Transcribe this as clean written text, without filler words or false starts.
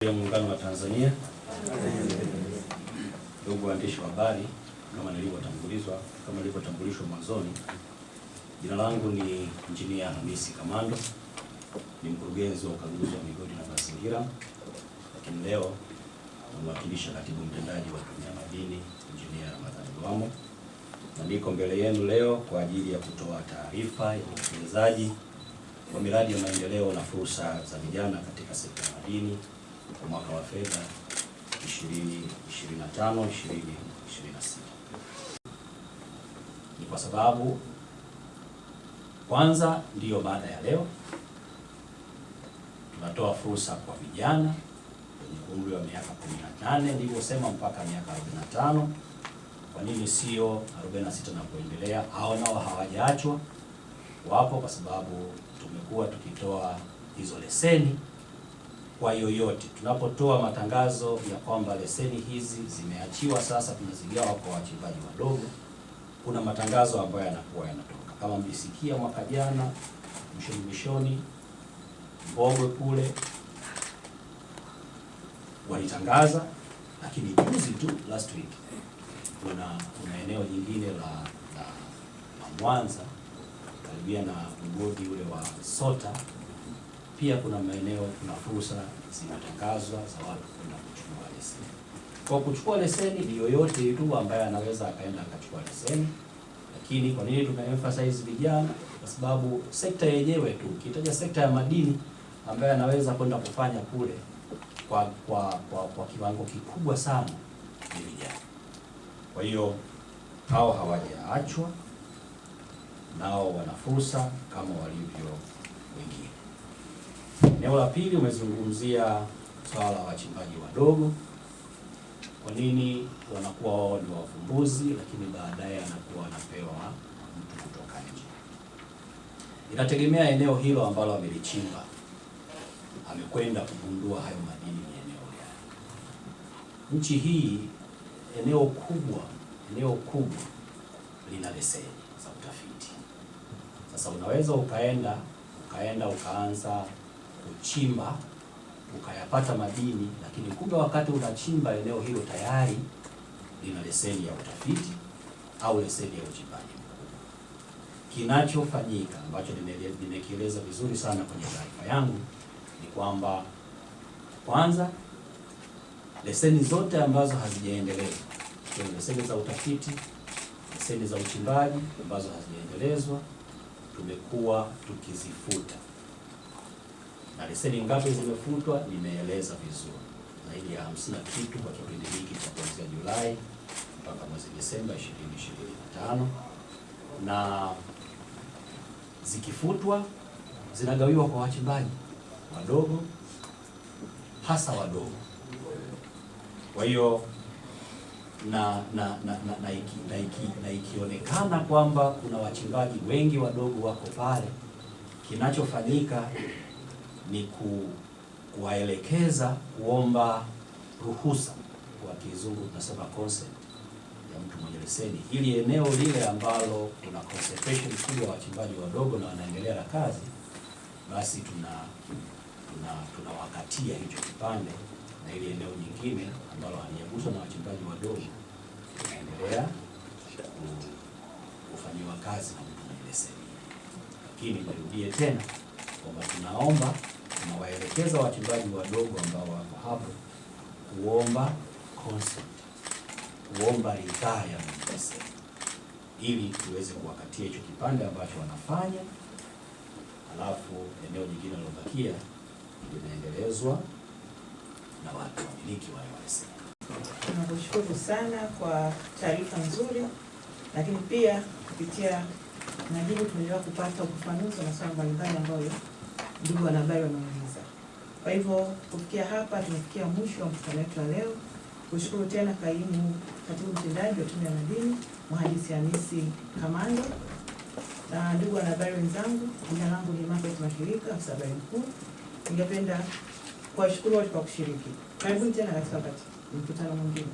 Ya Muungano wa Tanzania. Ndugu waandishi wa habari, kama nilivyotambulishwa mwanzoni, jina langu ni Engineer Hamisi Kamando, ni mkurugenzi wa ukaguzi wa migodi na mazingira, lakini leo namwakilisha katibu mtendaji wa Tume ya Madini Engineer Ramadhani Lwamo, na niko mbele yenu leo kwa ajili ya kutoa taarifa ya utekelezaji wa miradi ya maendeleo na fursa za vijana katika sekta ya madini kwa mwaka wa fedha 2025-2026. Ni kwa sababu kwanza ndiyo baada ya leo tunatoa fursa kwa vijana wenye umri wa miaka 18 nilivyosema mpaka miaka 45. Kwa nini sio 46 na kuendelea? Hao nao hawajaachwa, wapo, kwa sababu tumekuwa tukitoa hizo leseni kwa yoyote. Tunapotoa matangazo ya kwamba leseni hizi zimeachiwa, sasa tunazigawa kwa wachimbaji wadogo, kuna matangazo ambayo yanakuwa yanatoka. Kama mlisikia mwaka jana mwishoni Mbogwe kule walitangaza, lakini juzi tu last week kuna eneo jingine la Mwanza karibia na mgodi ule wa Sota, pia kuna maeneo, kuna fursa zinatangazwa za watu kwenda kuchukua leseni. Kwa kuchukua leseni ni yoyote tu ambaye anaweza akaenda akachukua leseni, lakini kwa nini tunaemphasize vijana? Kwa sababu sekta yenyewe tu, ukitaja sekta ya madini ambaye anaweza kwenda kufanya kule kwa kiwango kikubwa sana ni vijana. Kwa hiyo hao hawajaachwa, nao wana fursa kama walivyo wengine. Eneo la pili, umezungumzia swala la wachimbaji wadogo. Kwa nini wanakuwa wao ni wavumbuzi, lakini baadaye anakuwa anapewa mtu kutoka nje? Inategemea eneo hilo ambalo amelichimba, amekwenda kugundua hayo madini ni eneo gani. Nchi hii eneo kubwa lina leseni za utafiti. Sasa unaweza ukaenda ukaanza kuchimba ukayapata madini, lakini kumbe wakati unachimba eneo hilo tayari lina leseni ya utafiti au leseni ya uchimbaji. Kinachofanyika ambacho nimekieleza vizuri sana kwenye taarifa yangu ni kwamba kwanza, leseni zote ambazo hazijaendelezwa, leseni za utafiti, leseni za uchimbaji ambazo hazijaendelezwa, tumekuwa tukizifuta. Na leseni ngapi zimefutwa nimeeleza vizuri, zaidi ya 50 kitu kwa kipindi hiki cha kuanzia Julai mpaka mwezi Desemba 2025, na zikifutwa zinagawiwa kwa wachimbaji wadogo, hasa wadogo. Kwa hiyo na ikionekana kwamba kuna wachimbaji wengi wadogo wako pale, kinachofanyika ni kuwaelekeza kuomba ruhusa, kwa kizungu tunasema consent, ya mtu mwenye leseni, ili eneo lile ambalo kuna concentration kubwa ya wachimbaji wadogo na wanaendelea na kazi, basi tunawakatia hicho kipande, na ile eneo nyingine ambalo halijaguswa na wachimbaji wadogo inaendelea kufanyiwa kazi na mtu mwenye leseni. Lakini nirudie tena kwamba tunawaelekeza wachimbaji wadogo ambao wako hapo kuomba consent, kuomba ridhaa ya mwenye leseni, ili tuweze kuwakatia hicho kipande ambacho wanafanya, alafu eneo jingine lilobakia linaendelezwa na watu wamiliki wa leseni. Tunakushukuru sana kwa taarifa nzuri, lakini pia kupitia majibu tumeelewa kupata ufafanuzi wa masuala mbalimbali ambayo ndugu wanahabari wameuliza. Kwa hivyo kufikia hapa tumefikia mwisho wa mkutano wetu wa leo. Kushukuru tena katibu mtendaji wa Tume ya Madini Mhandisi Hamisi Kamando, na ndugu wanahabari wenzangu, jina langu ni Margaret Mashirika, afisa habari mkuu. Ningependa kuwashukuru wote kwa kushiriki. Karibuni tena katika mkutano mwingine.